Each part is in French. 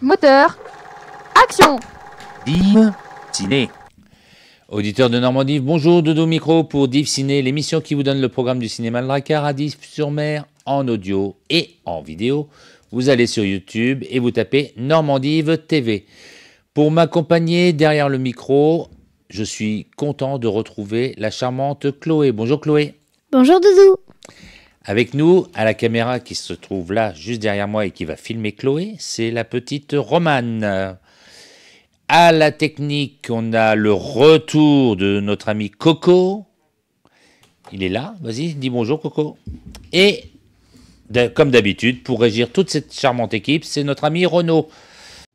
Moteur. Action. Div Ciné. Auditeurs de Normandie, bonjour, Dodo Micro pour Div Ciné, l'émission qui vous donne le programme du cinéma Le Dracard à Dives-sur-Mer en audio et en vidéo. Vous allez sur YouTube et vous tapez Normandive TV. Pour m'accompagner derrière le micro, je suis content de retrouver la charmante Chloé. Bonjour Chloé. Bonjour Doudou. Avec nous, à la caméra qui se trouve là, juste derrière moi et qui va filmer Chloé, c'est la petite Romane. À la technique, on a le retour de notre ami Coco. Il est là, vas-y, dis bonjour Coco. Et, comme d'habitude, pour régir toute cette charmante équipe, c'est notre ami Renaud.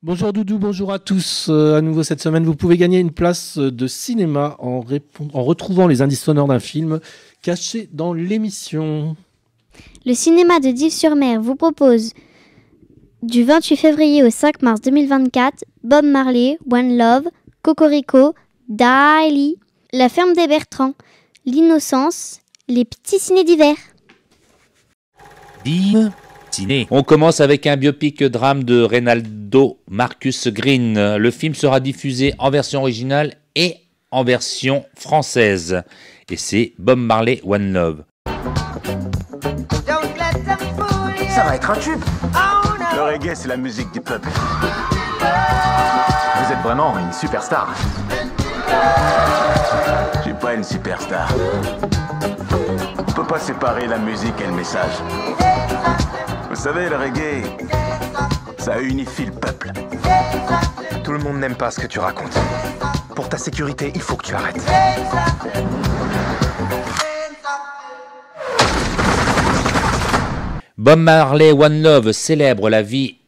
Bonjour Doudou, bonjour à tous. À nouveau cette semaine, vous pouvez gagner une place de cinéma en retrouvant les indices sonores d'un film caché dans l'émission. Le cinéma de Dives-sur-Mer vous propose du 28 février au 5 mars 2024 Bob Marley, One Love, Cocorico, Daily, La ferme des Bertrands, L'Innocence, Les petits ciné d'hiver. Div Ciné. On commence avec un biopic drame de Reynaldo Marcus Green. Le film sera diffusé en version originale et en version française. Et c'est Bob Marley, One Love. Ça va être un tube. Le reggae, c'est la musique du peuple. Vous êtes vraiment une superstar. Je suis pas une superstar. On peut pas séparer la musique et le message. Vous savez, le reggae, ça unifie le peuple. Tout le monde n'aime pas ce que tu racontes. Pour ta sécurité, il faut que tu arrêtes. Bob Marley, One Love célèbre la vie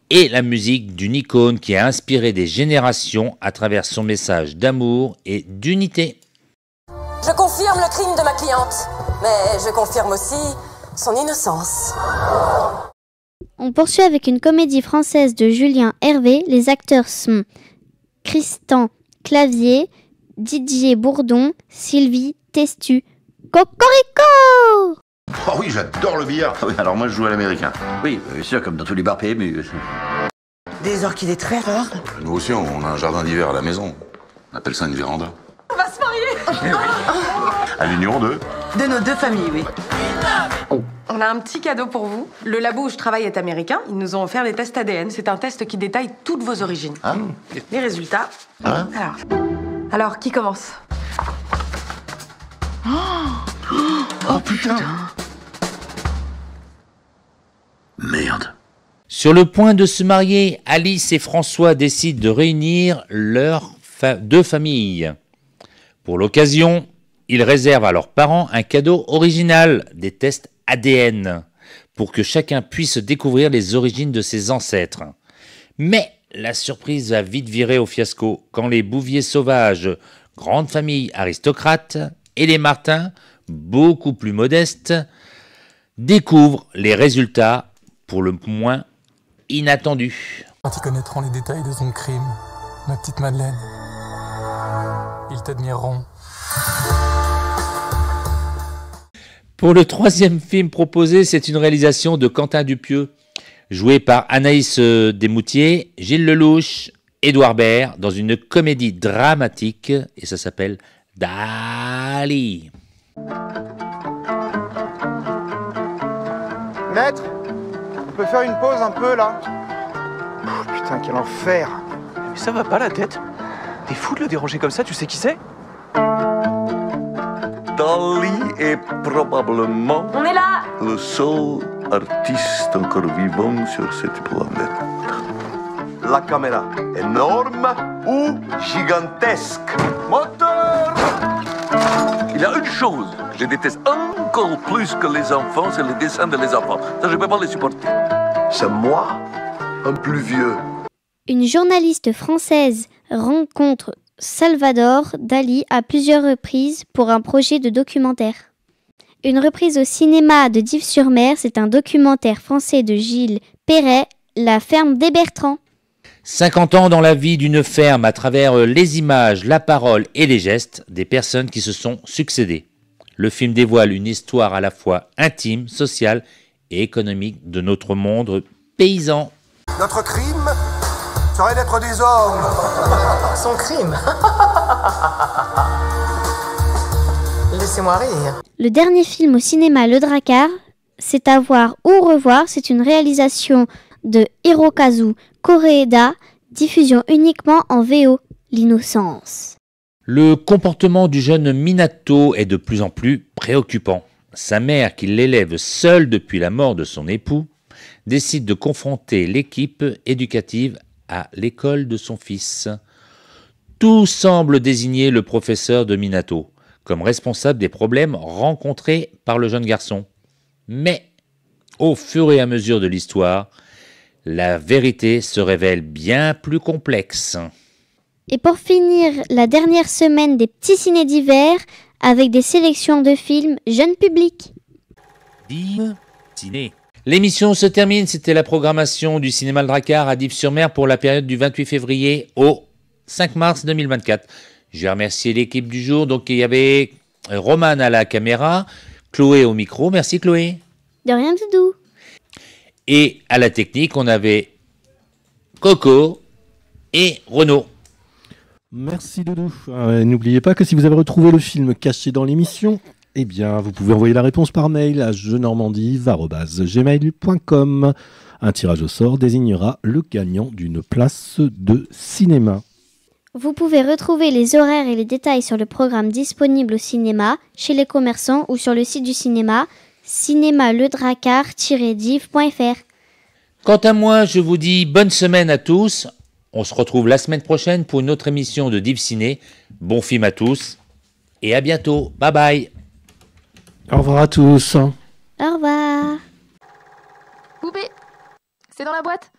et la musique d'une icône qui a inspiré des générations à travers son message d'amour et d'unité. Je confirme le crime de ma cliente, mais je confirme aussi son innocence. On poursuit avec une comédie française de Julien Hervé. Les acteurs sont Christian Clavier, Didier Bourdon, Sylvie Testu. Cocorico! Oh oui, j'adore le billard. Oui, alors moi je joue à l'américain. Oui, bien sûr, comme dans tous les bars PMU. Des orchidées très rares. Nous aussi, on a un jardin d'hiver à la maison. On appelle ça une véranda. On va se marier. À l'union de... De nos deux familles, oui. On a un petit cadeau pour vous. Le labo où je travaille est américain. Ils nous ont offert des tests ADN. C'est un test qui détaille toutes vos origines. Ah. Les résultats. Ah. Alors, qui commence? Oh putain. Merde. Sur le point de se marier, Alice et François décident de réunir leurs deux familles. Pour l'occasion, ils réservent à leurs parents un cadeau original, des tests ADN, pour que chacun puisse découvrir les origines de ses ancêtres. Mais la surprise va vite virer au fiasco quand les Bouvier sauvages, grande famille aristocrate, et les Martins, beaucoup plus modestes, découvrent les résultats pour le moins inattendus. Quand ils connaîtront les détails de ton crime, ma petite Madeleine, ils t'admireront. Pour le troisième film proposé, c'est une réalisation de Quentin Dupieux, joué par Anaïs Desmoutiers, Gilles Lelouch, Édouard Baird, dans une comédie dramatique, et ça s'appelle Dali. Maître, on peut faire une pause un peu là? Putain, quel enfer! Mais ça va pas la tête? T'es fou de le déranger comme ça, tu sais qui c'est? Dali est probablement On est là. le seul artiste encore vivant sur cette planète. La caméra, énorme ou gigantesque? Moteur! Il y a une chose que je déteste encore plus que les enfants, c'est les dessins de les enfants. Ça, je ne peux pas les supporter. C'est moi, un plus vieux. Une journaliste française rencontre Salvador Dali à plusieurs reprises pour un projet de documentaire. Une reprise au cinéma de Dives-sur-Mer, c'est un documentaire français de Gilles Perret, La ferme des Bertrands. 50 ans dans la vie d'une ferme à travers les images, la parole et les gestes des personnes qui se sont succédées. Le film dévoile une histoire à la fois intime, sociale et économique de notre monde paysan. Notre crime, serait d'être des hommes. Son crime. Laissez-moi rire. Le dernier film au cinéma Le Drakkar, c'est à voir ou revoir. C'est une réalisation de Hirokazu Koreeda, diffusion uniquement en VO. L'innocence. Le comportement du jeune Minato est de plus en plus préoccupant. Sa mère, qui l'élève seule depuis la mort de son époux, décide de confronter l'équipe éducative à l'école de son fils. Tout semble désigner le professeur de Minato comme responsable des problèmes rencontrés par le jeune garçon. Mais, au fur et à mesure de l'histoire, la vérité se révèle bien plus complexe. Et pour finir, la dernière semaine des petits ciné d'hiver avec des sélections de films jeunes publics. Div Ciné. L'émission se termine, c'était la programmation du cinéma Le Drakkar à Dives-sur-Mer pour la période du 28 février au 5 mars 2024. Je vais remercier l'équipe du jour, donc il y avait Romane à la caméra, Chloé au micro, merci Chloé. De rien, Doudou. Et à la technique, on avait Coco et Renaud. Merci Doudou. N'oubliez pas que si vous avez retrouvé le film caché dans l'émission, eh bien, vous pouvez envoyer la réponse par mail à jeuxnormandive@gmail.com. Un tirage au sort désignera le gagnant d'une place de cinéma. Vous pouvez retrouver les horaires et les détails sur le programme disponible au cinéma, chez les commerçants ou sur le site du cinéma, cinémaledrakkar-div.fr. Quant à moi, je vous dis bonne semaine à tous. On se retrouve la semaine prochaine pour une autre émission de Div Ciné. Bon film à tous et à bientôt. Bye bye. Au revoir à tous. Au revoir. Poupée, c'est dans la boîte.